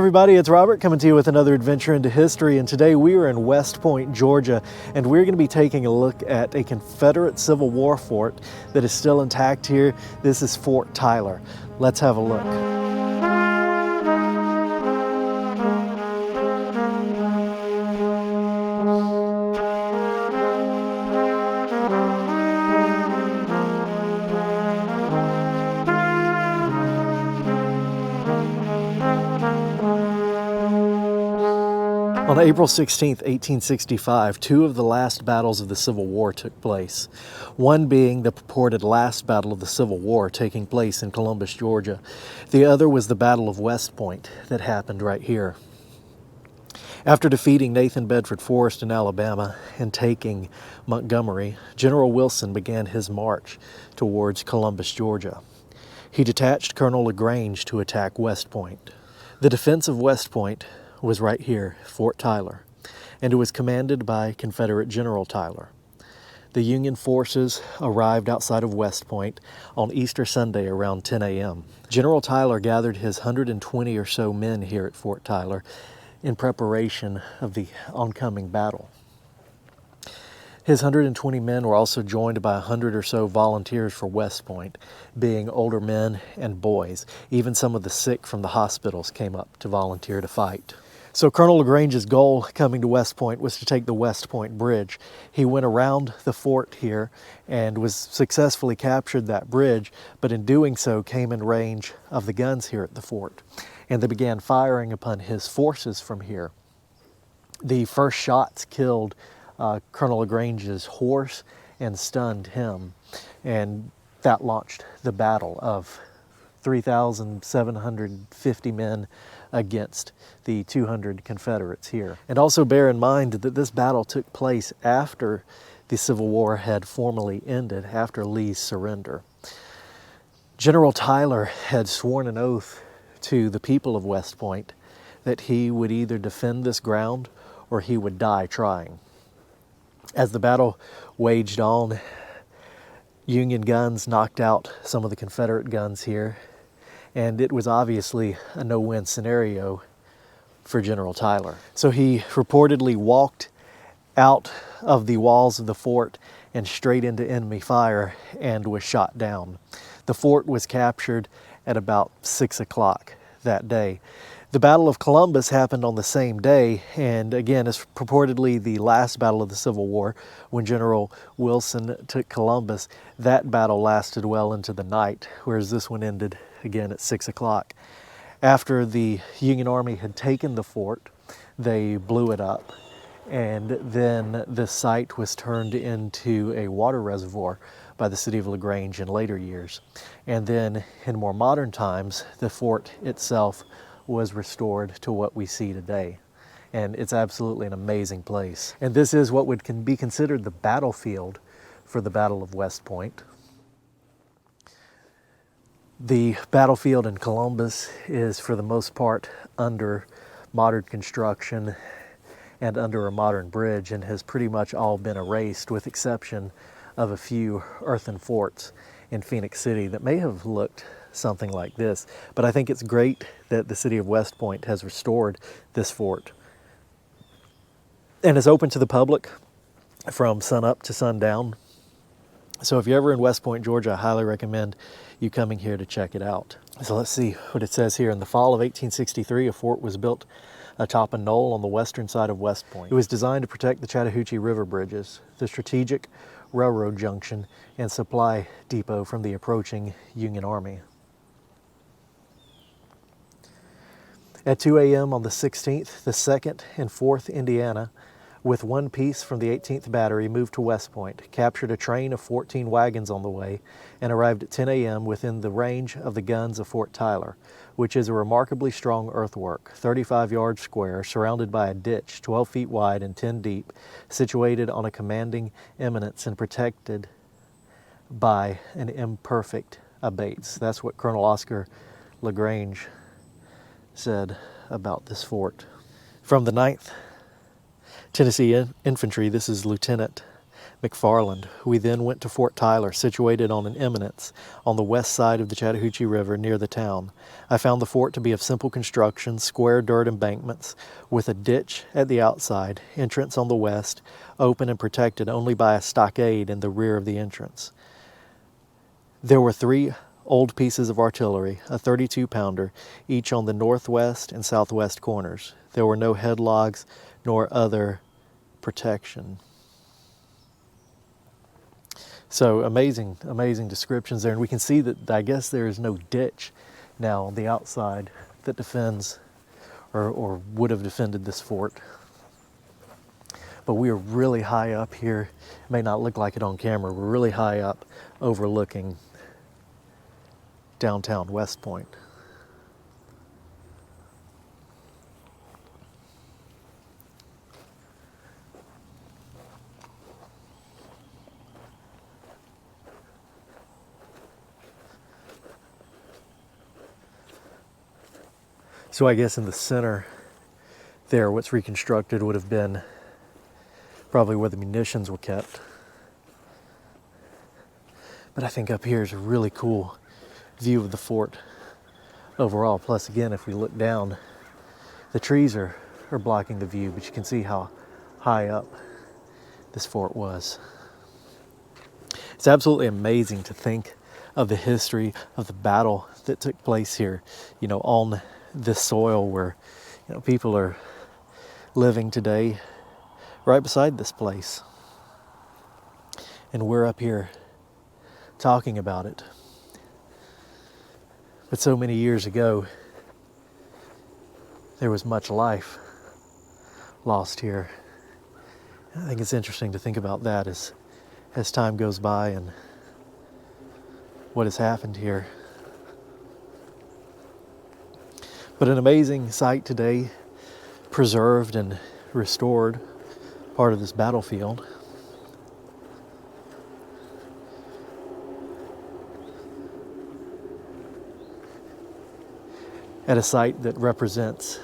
everybody, it's Robert coming to you with another adventure into history, and today we are in West Point, Georgia, and we're going to be taking a look at a Confederate Civil War fort that is still intact here. This is Fort Tyler. Let's have a look. On April 16, 1865, two of the last battles of the Civil War took place, one being the purported last battle of the Civil War taking place in Columbus, Georgia. The other was the Battle of West Point that happened right here. After defeating Nathan Bedford Forrest in Alabama and taking Montgomery, General Wilson began his march towards Columbus, Georgia. He detached Colonel LaGrange to attack West Point. The defense of West Point was right here, Fort Tyler, and it was commanded by Confederate General Tyler. The Union forces arrived outside of West Point on Easter Sunday around 10 a.m. General Tyler gathered his 120 or so men here at Fort Tyler in preparation of the oncoming battle. His 120 men were also joined by 100 or so volunteers for West Point, being older men and boys. Even some of the sick from the hospitals came up to volunteer to fight. So Colonel LaGrange's goal coming to West Point was to take the West Point Bridge. He went around the fort here and was successfully captured that bridge, but in doing so came in range of the guns here at the fort. And they began firing upon his forces from here. The first shots killed Colonel LaGrange's horse and stunned him, and that launched the battle of 3,750 men against the 200 Confederates here. And also bear in mind that this battle took place after the Civil War had formally ended, after Lee's surrender. General Tyler had sworn an oath to the people of West Point that he would either defend this ground or he would die trying. As the battle waged on, Union guns knocked out some of the Confederate guns here, and it was obviously a no-win scenario for General Tyler. So he reportedly walked out of the walls of the fort and straight into enemy fire and was shot down. The fort was captured at about 6 o'clock that day. The Battle of Columbus happened on the same day, and again, it's purportedly the last battle of the Civil War. When General Wilson took Columbus, that battle lasted well into the night, whereas this one ended again at 6 o'clock. After the Union Army had taken the fort, they blew it up, and then the site was turned into a water reservoir by the city of LaGrange in later years. And then in more modern times, the fort itself was restored to what we see today. And it's absolutely an amazing place. And this is what would be considered the battlefield for the Battle of West Point. The battlefield in Columbus is for the most part under modern construction and under a modern bridge, and has pretty much all been erased with exception of a few earthen forts in Phoenix City that may have looked something like this. But I think it's great that the city of West Point has restored this fort and is open to the public from sunup to sundown. So if you're ever in West Point, Georgia, I highly recommend you coming here to check it out. So let's see what it says here. In the fall of 1863, a fort was built atop a knoll on the western side of West Point. It was designed to protect the Chattahoochee River bridges, the strategic railroad junction, and supply depot from the approaching Union Army. At 2 a.m. on the 16th, the 2nd and 4th Indiana, with one piece from the 18th Battery, moved to West Point, captured a train of 14 wagons on the way, and arrived at 10 a.m. within the range of the guns of Fort Tyler, which is a remarkably strong earthwork, 35 yards square, surrounded by a ditch 12 feet wide and 10 deep, situated on a commanding eminence and protected by an imperfect abatis. That's what Colonel Oscar LaGrange said about this fort. From the 9th Tennessee Infantry, this is Lieutenant McFarland. We then went to Fort Tyler, situated on an eminence on the west side of the Chattahoochee River near the town. I found the fort to be of simple construction, square dirt embankments, with a ditch at the outside, entrance on the west, open and protected only by a stockade in the rear of the entrance. There were 3 old pieces of artillery, a 32-pounder, each on the northwest and southwest corners. There were no headlogs nor other protection. So amazing descriptions there. And we can see that I guess there is no ditch now on the outside that defends or would have defended this fort. But we are really high up here. It may not look like it on camera. We're really high up overlooking downtown West Point. So I guess in the center there, what's reconstructed would have been probably where the munitions were kept. But I think up here is a really cool view of the fort overall. Plus, again, if we look down, the trees are blocking the view, but you can see how high up this fort was. It's absolutely amazing to think of the history of the battle that took place here, you know, on this soil where, you know, people are living today right beside this place. And we're up here talking about it. But so many years ago, there was much life lost here. I think it's interesting to think about that as time goes by and what has happened here. But an amazing site today, preserved and restored, part of this battlefield. At a site that represents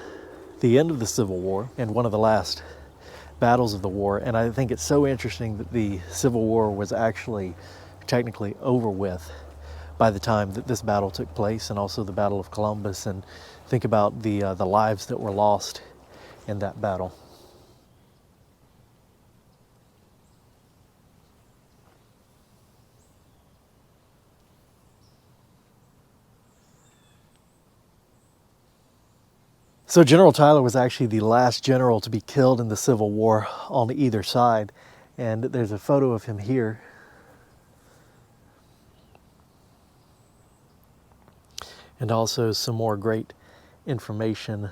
the end of the Civil War and one of the last battles of the war. And I think it's so interesting that the Civil War was actually technically over with by the time that this battle took place, and also the Battle of Columbus, and think about the lives that were lost in that battle. So General Tyler was actually the last general to be killed in the Civil War on either side, and there's a photo of him here. And also some more great information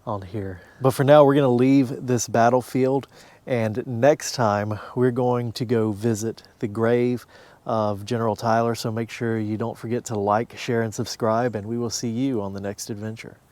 on here. But for now, we're going to leave this battlefield, and next time we're going to go visit the grave of General Tyler. So make sure you don't forget to like, share, and subscribe, and we will see you on the next adventure.